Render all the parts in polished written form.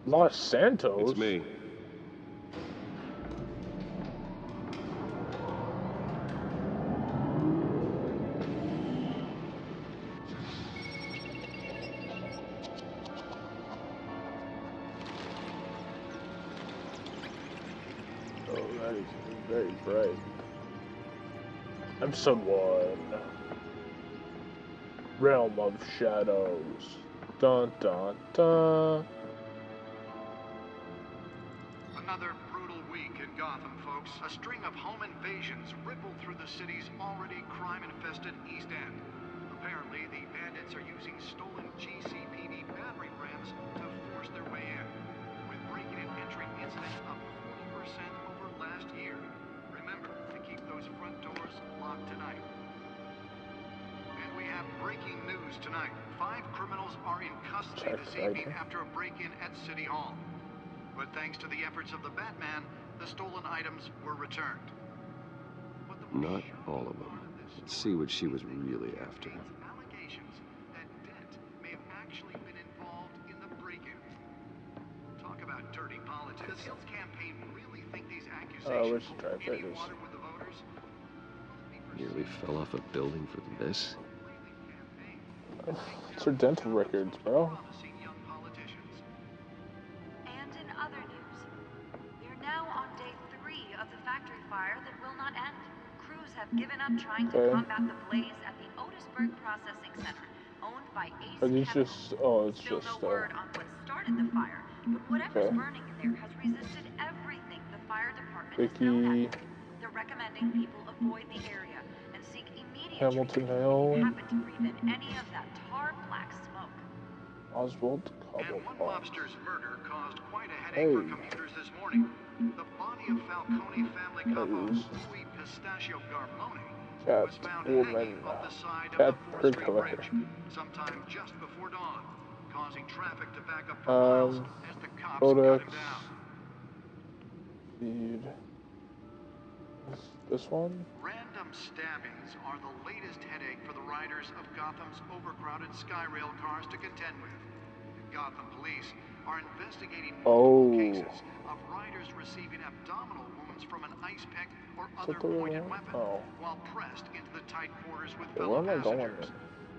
Los Santos? It's me. Oh, that is very bright. Episode 1. Realm of Shadows. Dun dun dun. Another brutal week in Gotham, folks. A string of home invasions rippled through the city's already crime-infested East End. Apparently, the bandits are using stolen GCPD battering rams to force their way in, with break-in and entry incidents up 40% over last year. Remember to keep those front doors locked tonight. And we have breaking news tonight. 5 criminals are in custody this evening after a break-in at City Hall. But thanks to the efforts of the Batman, the stolen items were returned. Not all of them. Let's see what she was really after. Allegations that Dent may have actually been involved in the break-in. Talk about dirty politics. Does Hill's campaign really think these accusations hold any water with the voters? Nearly fell off a building for this? It's her dental records, bro. And in other news, we are now on day 3 of the factory fire that will not end. Crews have given up trying to combat the blaze at the Otisburg Processing Center, owned by Ace Chemical. Still no word on what started the fire, but whatever's burning in there has resisted everything the fire department has thrown at it. They're recommending people avoid the area and seek immediate treatment if you happen to breathe in any of that tar black smoke. Oswald And one mobster's murder caused quite a headache for commuters this morning. The body of Falcone family couple Louis Pistachio Garmone was found hanging off the side of the 4th Street Bridge sometime just before dawn, causing traffic to back up for miles as the cops cut him down. Feed. This one? Random stabbings are the latest headache for the riders of Gotham's overcrowded Skyrail cars to contend with. Gotham police are investigating multiple cases of riders receiving abdominal wounds from an ice pick or other pointed weapon while pressed into the tight quarters with fellow passengers.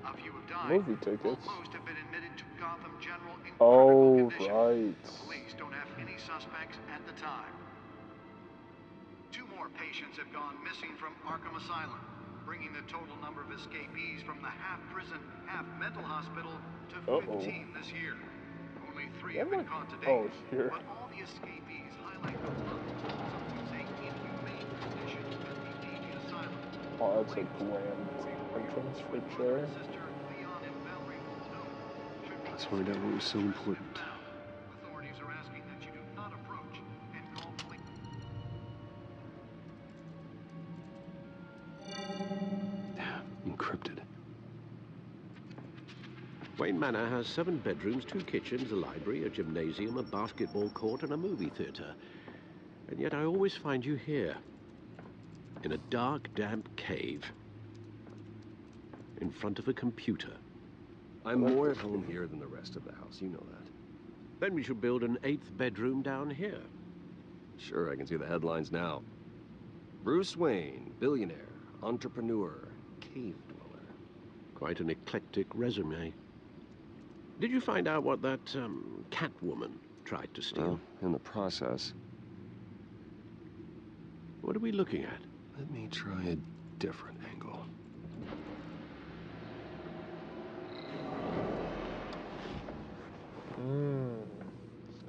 A few have died, while most have been admitted to Gotham General in critical condition. The police don't have any suspects at the time. 2 more patients have gone missing from Arkham Asylum, bringing the total number of escapees from the half-prison, half-mental hospital to 15 this year. Only 3 have been caught to date, but all the escapees highlight the tough, some would say inhumane conditions at the aging asylum. Oh, that's a grand entrance for Cher. Let's find out what was so important. Authorities are asking that you do not approach and call police. Encrypted. Wayne Manor has 7 bedrooms, 2 kitchens, a library, a gymnasium, a basketball court, and a movie theater. And yet I always find you here, in a dark, damp cave, in front of a computer. I'm more at home here than the rest of the house, you know that. Then we should build an 8th bedroom down here. Sure, I can see the headlines now. Bruce Wayne, billionaire, entrepreneur, cave dweller. Quite an eclectic resume. Did you find out what that, Catwoman tried to steal? Well, in the process. What are we looking at? Let me try a different angle.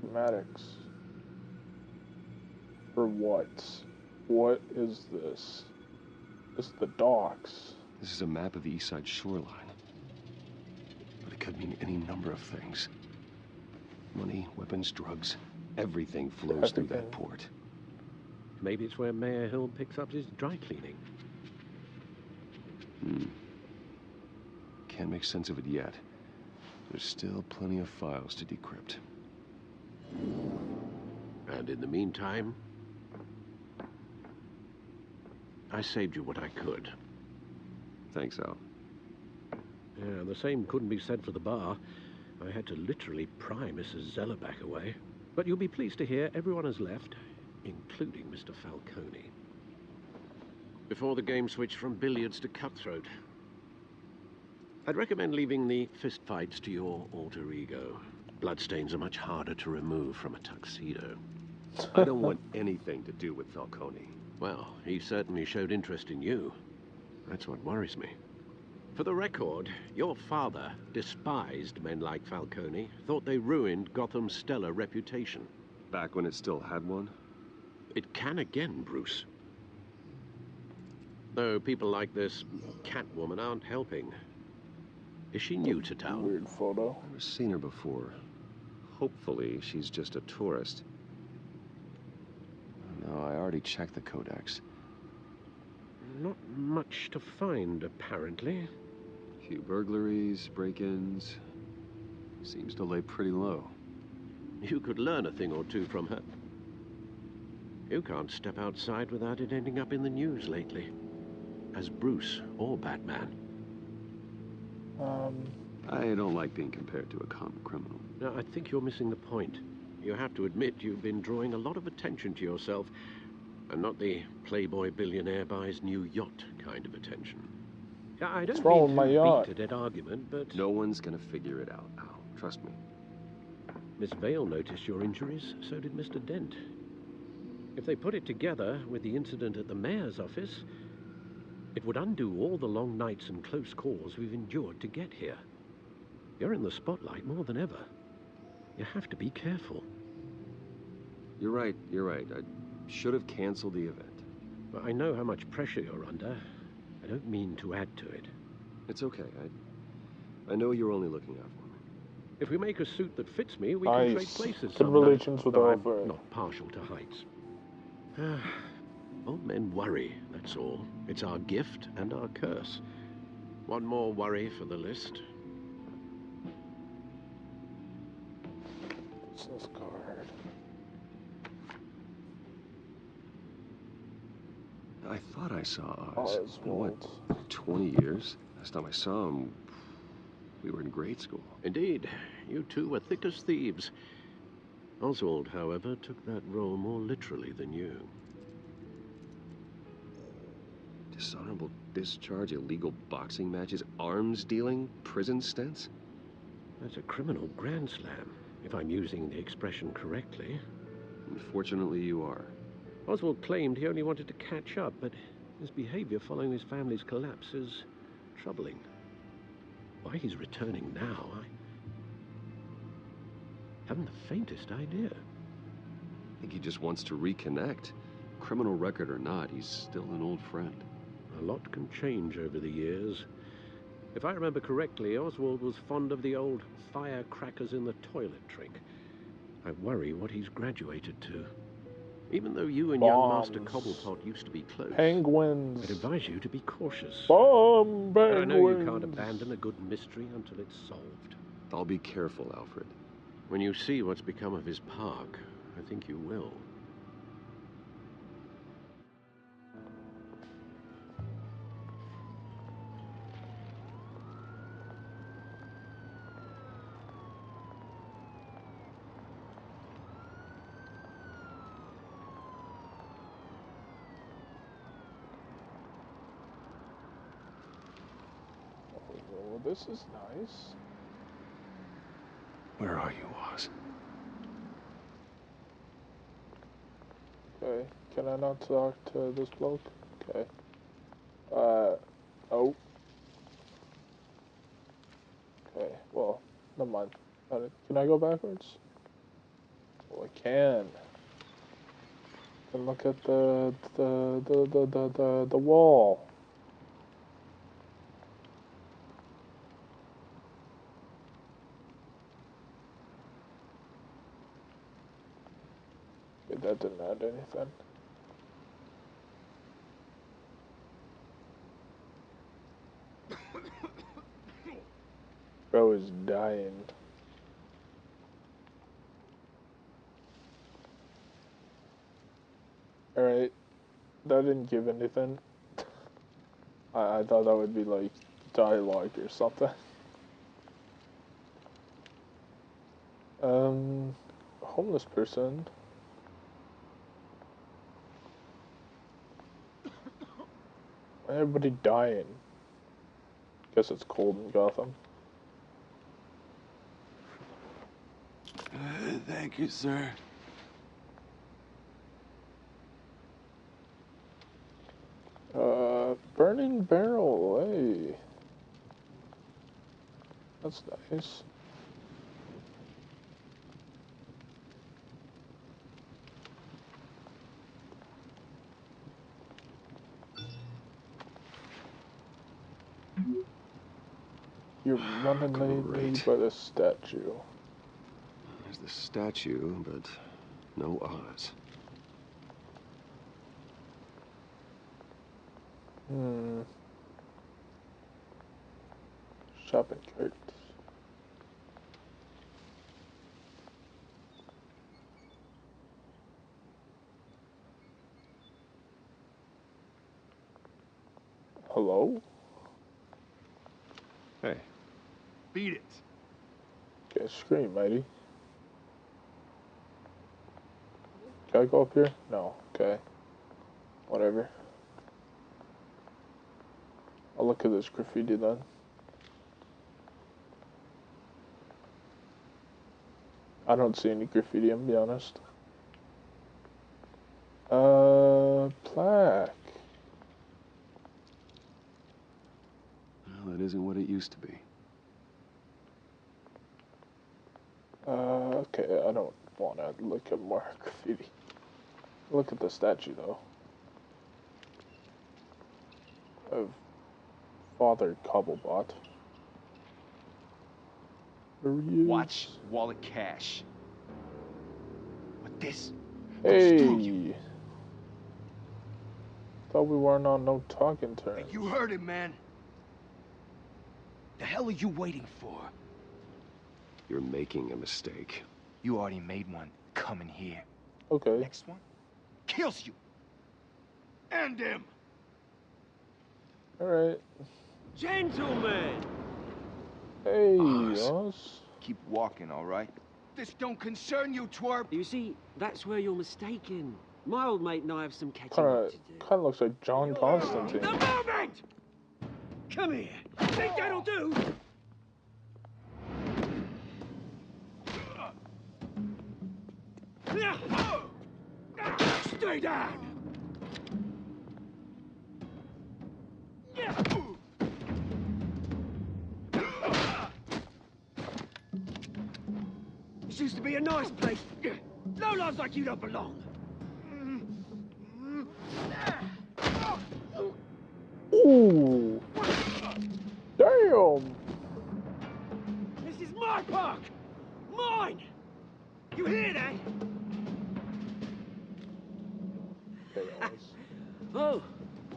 Schematics. For what? What is this? It's the docks. This is a map of the East Side shoreline. But it could mean any number of things. Money, weapons, drugs, everything flows through that port. Maybe it's where Mayor Hill picks up his dry cleaning. Can't make sense of it yet. There's still plenty of files to decrypt. And in the meantime, I saved you what I could. Thanks, Al. Yeah, the same couldn't be said for the bar. I had to literally pry Mrs. Zellerback away. But you'll be pleased to hear everyone has left, including Mr. Falcone. Before the game switched from billiards to cutthroat. I'd recommend leaving the fistfights to your alter ego. Bloodstains are much harder to remove from a tuxedo. I don't want anything to do with Falcone. Well, he certainly showed interest in you. That's what worries me. For the record, your father despised men like Falcone, thought they ruined Gotham's stellar reputation. Back when it still had one? It can again, Bruce. Though people like this Catwoman aren't helping. Is she new to town? Weird photo. I've never seen her before. Hopefully, she's just a tourist. No, I already checked the codex. Not much to find, apparently. Few burglaries, break-ins. Seems to lay pretty low. You could learn a thing or two from her. You can't step outside without it ending up in the news lately. As Bruce or Batman. I don't like being compared to a common criminal. Now, I think you're missing the point. You have to admit you've been drawing a lot of attention to yourself, and not the playboy billionaire buys new yacht kind of attention. I don't mean to beat a dead argument, but... No one's gonna figure it out, Al. Trust me. Miss Vale noticed your injuries, so did Mr. Dent. If they put it together with the incident at the mayor's office, it would undo all the long nights and close calls we've endured to get here. You're in the spotlight more than ever. You have to be careful. You're right. I should have canceled the event. But I know how much pressure you're under. I don't mean to add to it. It's okay. I know you're only looking out for me. If we make a suit that fits me, we can trade places Good relations with I'm Alfred. not partial to heights. Old men worry, that's all. It's our gift and our curse. One more worry for the list. Business card. I thought I saw Oz. Oswald. What, 20 years? Last time I saw him, we were in grade school. Indeed, you two were thick as thieves. Oswald, however, took that role more literally than you. Dishonorable discharge, illegal boxing matches, arms dealing, prison stints? That's a criminal grand slam, if I'm using the expression correctly. Unfortunately, you are. Oswald claimed he only wanted to catch up, but his behavior following his family's collapse is troubling. Why he's returning now, I haven't the faintest idea. I think he just wants to reconnect. Criminal record or not, he's still an old friend. A lot can change over the years. If I remember correctly, Oswald was fond of the old firecrackers in the toilet trick. I worry what he's graduated to. Even though you and young Master Cobblepot used to be close, Penguins. I'd advise you to be cautious. Penguins. I know you can't abandon a good mystery until it's solved. I'll be careful, Alfred. When you see what's become of his park, I think you will. Oh, this is nice. Where are you, Oz? Okay, can I not talk to this bloke? Okay. Oh. Okay, well, never mind. Can I go backwards? Oh, I can. And look at the wall. Okay, that didn't add anything. Bro is dying. Alright. That didn't give anything. I thought that would be like dialogue or something. homeless person. Everybody dying. Guess it's cold in Gotham. Thank you, sir. Burning barrel, hey. That's nice. You're running late by the statue. There's the statue, but no Oz. Shopping cart. Hello? Hey. Beat it. Okay, scream, matey. Can I go up here? No. Okay. Whatever. I'll look at this graffiti then. I don't see any graffiti, I'm be honest. Plaque. Well, it isn't what it used to be. Okay, I don't want to look at more graffiti. Look at the statue, though. Of Father Cobblebot. There he is. Watch wallet cash. But this Hey! Thought we weren't on no talking terms. You heard it, man. The hell are you waiting for? You're making a mistake. You already made one coming here. Okay. Next one? Kills you. And him. Alright. Gentlemen! Hey, Oz. Oz. Keep walking, all right? This don't concern you, twerp. You see, that's where you're mistaken. My old mate and I have some catching up to do. Kinda looks like John Constantine. The moment! Come here. Think that'll do? Stay down! This used to be a nice place. No lives like you don't belong. Ooh! Damn! This is my park! Mine! You hear that? Okay, Oz. Oh,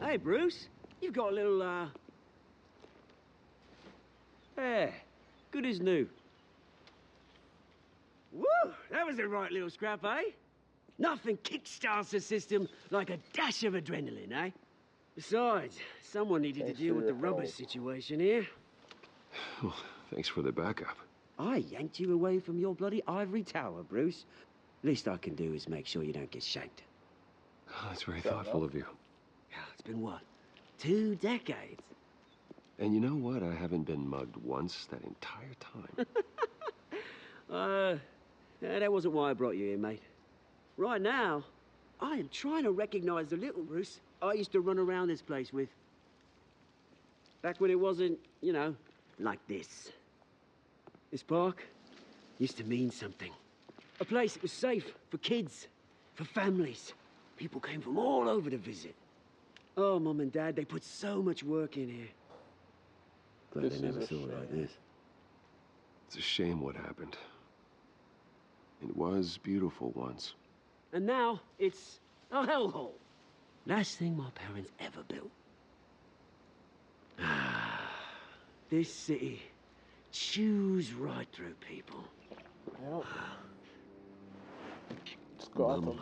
hey, Bruce. You've got a little, yeah, good as new. Woo! That was a right little scrap, eh? Nothing kickstarts the system like a dash of adrenaline, eh? Besides, someone needed Thanks to deal for with the your rubber help. situation here. Well, thanks for the backup. I yanked you away from your bloody ivory tower, Bruce. Least I can do is make sure you don't get shanked. Oh, that's very Fair thoughtful enough. of you. Yeah, it's been what? 2 decades? And you know what? I haven't been mugged once that entire time. Yeah, that wasn't why I brought you here, mate. Right now, I am trying to recognize the little Bruce I used to run around this place with. Back when it wasn't, you know, like this. This park used to mean something. A place that was safe for kids, for families. People came from all over to visit. Oh, Mum and Dad, they put so much work in here. Glad This they never is a saw it like shame. this. It's a shame what happened. It was beautiful once. And now, it's a hellhole. Last thing my parents ever built. This city chews right through people. Yep. It's Gotham. Mum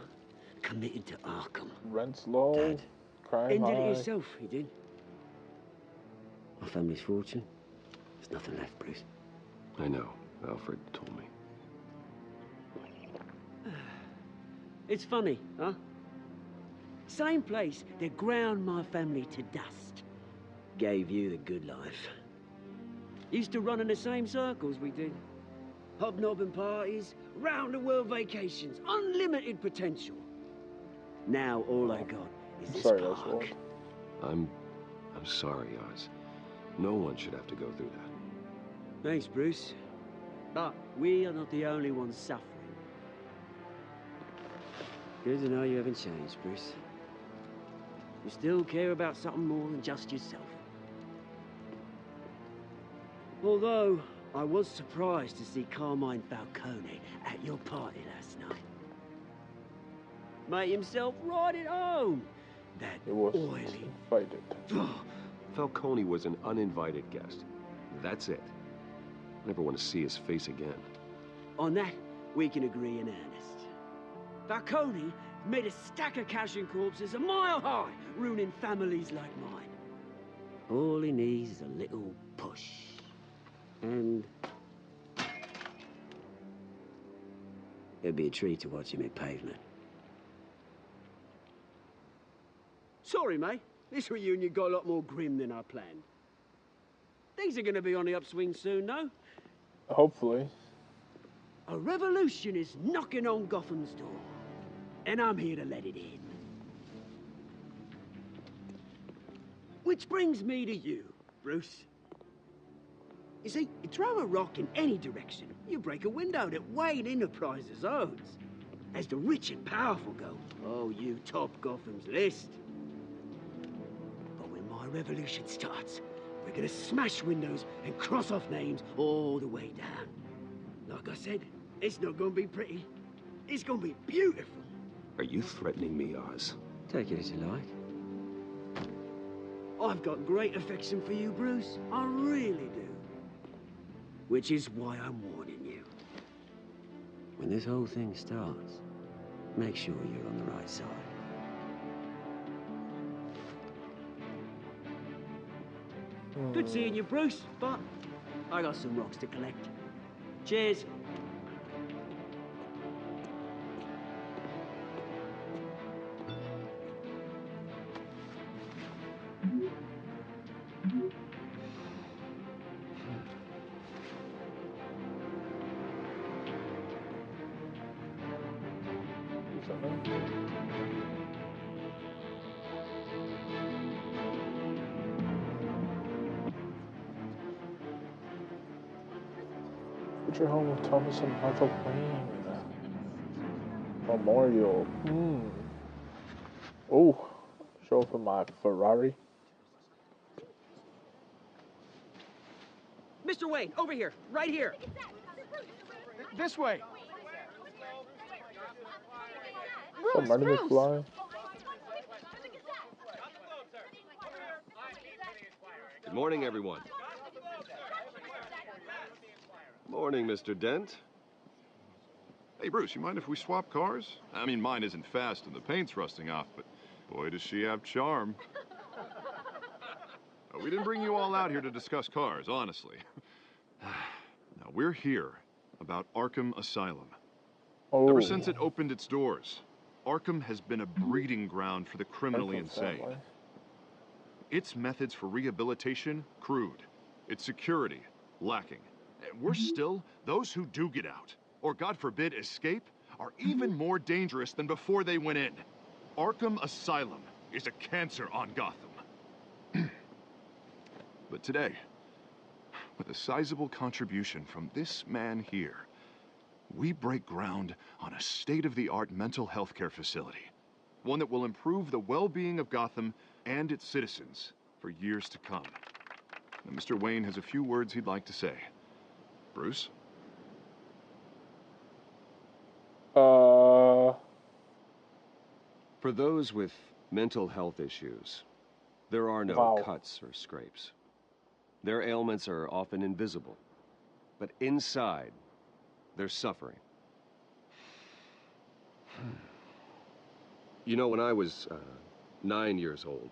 committed to Arkham. Rent's low. Dad Crime ended high. it himself, he did. My family's fortune. There's nothing left, Bruce. I know. Alfred told me. It's funny, huh? Same place that ground my family to dust. Gave you the good life. Used to run in the same circles we did. Hobnobbing parties, round-the-world vacations, unlimited potential. Now all I got is this park. I'm sorry, Oz. No one should have to go through that. Thanks, Bruce. But we are not the only ones suffering. Good to know you haven't changed, Bruce. You still care about something more than just yourself. Although, I was surprised to see Carmine Falcone at your party last night. Made himself right at home. That oily... invited. Falcone was an uninvited guest. That's it. I never want to see his face again. On that, we can agree in earnest. Falcone made a stack of cash and corpses a mile high, ruining families like mine. All he needs is a little push. And... it'd be a treat to watch him hit pavement. Sorry, mate. This reunion got a lot more grim than I planned. Things are gonna be on the upswing soon, though. Hopefully. A revolution is knocking on Gotham's door. And I'm here to let it in. Which brings me to you, Bruce. You see, you throw a rock in any direction, you break a window that Wayne Enterprises owns. As the rich and powerful go, oh, you top Gotham's list. But when my revolution starts, we're gonna smash windows and cross off names all the way down. Like I said, it's not gonna be pretty. It's gonna be beautiful. Are you threatening me, Oz? Take it as you like. I've got great affection for you, Bruce. I really do. Which is why I'm warning you. When this whole thing starts, make sure you're on the right side. Good seeing you, Bruce, but I got some rocks to collect. Cheers. Future home of Thomas and Martha Wayne. Memorial. Oh, show up in my Ferrari. Mr. Wayne, over here, right here. This way. Oh, Marty McFly. Good morning, everyone. Morning, Mr. Dent. Hey, Bruce, you mind if we swap cars? I mean, mine isn't fast and the paint's rusting off, but boy, does she have charm. We didn't bring you all out here to discuss cars, honestly. Now, we're here about Arkham Asylum. Oh. Ever since it opened its doors, Arkham has been a breeding ground for the criminally insane. Its methods for rehabilitation, crude. Its security, lacking. And worse still, those who do get out, or God forbid, escape, are even more dangerous than before they went in. Arkham Asylum is a cancer on Gotham. But today, with a sizable contribution from this man here, we break ground on a state-of-the-art mental health care facility. One that will improve the well-being of Gotham and its citizens for years to come. Now, Mr. Wayne has a few words he'd like to say. Bruce? For those with mental health issues, there are no cuts or scrapes. Their ailments are often invisible, but inside, they're suffering. You know, when I was 9 years old,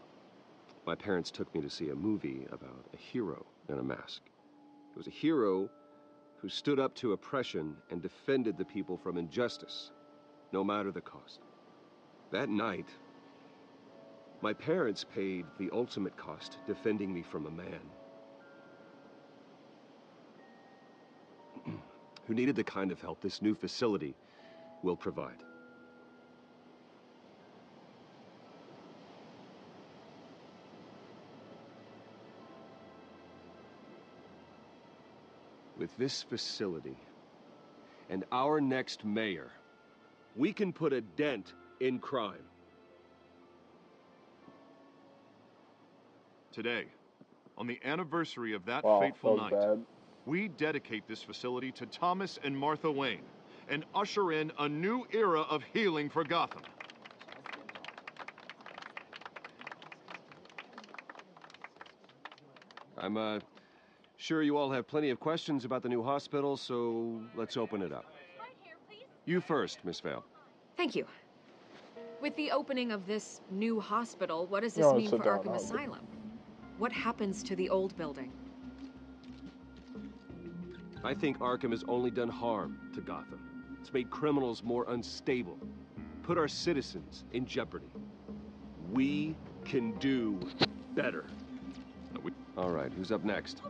my parents took me to see a movie about a hero in a mask. It was a hero who stood up to oppression and defended the people from injustice, no matter the cost. That night, my parents paid the ultimate cost defending me from a man who needed the kind of help this new facility will provide. With this facility and our next mayor, we can put a dent in crime. Today, on the anniversary of that Wow, fateful that was night, bad. we dedicate this facility to Thomas and Martha Wayne and usher in a new era of healing for Gotham. I'm sure you all have plenty of questions about the new hospital, so let's open it up. You first, Miss Vale. Thank you. With the opening of this new hospital, what does this mean for Arkham Asylum? What happens to the old building? I think Arkham has only done harm to Gotham. It's made criminals more unstable, put our citizens in jeopardy. We can do better. All right, who's up next?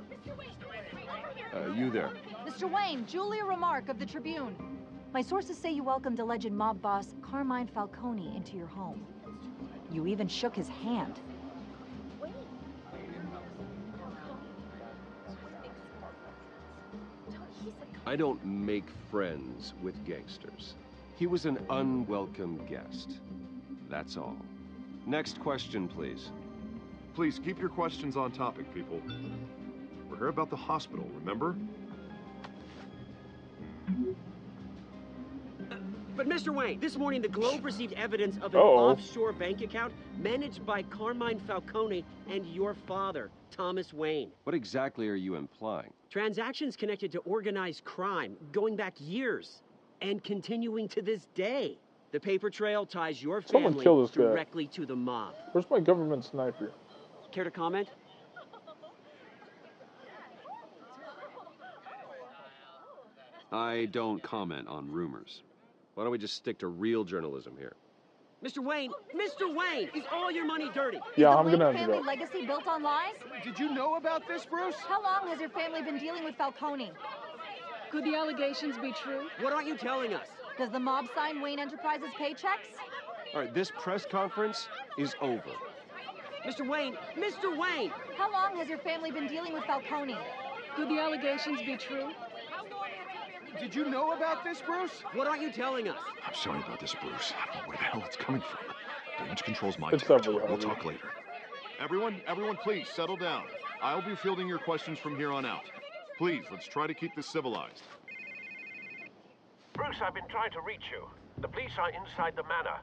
You there. Mr. Wayne, Julia Remark of the Tribune. My sources say you welcomed alleged mob boss Carmine Falcone into your home. You even shook his hand. I don't make friends with gangsters. He was an unwelcome guest. That's all. Next question, please. Please keep your questions on topic, people. We're here about the hospital, remember? But Mr. Wayne, this morning the Globe received evidence of an offshore bank account managed by Carmine Falcone and your father, Thomas Wayne. What exactly are you implying? Transactions connected to organized crime going back years and continuing to this day. The paper trail ties your family directly to the mob. Where's my government sniper? Care to comment? I don't comment on rumors. Why don't we just stick to real journalism here? Mr. Wayne, is all your money dirty? Yeah, I'm gonna have to family go. legacy built on lies? Did you know about this, Bruce? How long has your family been dealing with Falcone? Could the allegations be true? What aren't you telling us? Does the mob sign Wayne Enterprises paychecks? All right, this press conference is over. Mr. Wayne! How long has your family been dealing with Falcone? Could the allegations be true? Did you know about this, Bruce? What aren't you telling us? I'm sorry about this, Bruce. I don't know where the hell it's coming from. Damage control's my It's territory. We'll talk later. Everyone, please settle down. I'll be fielding your questions from here on out. Please, let's try to keep this civilized. Bruce, I've been trying to reach you. The police are inside the manor.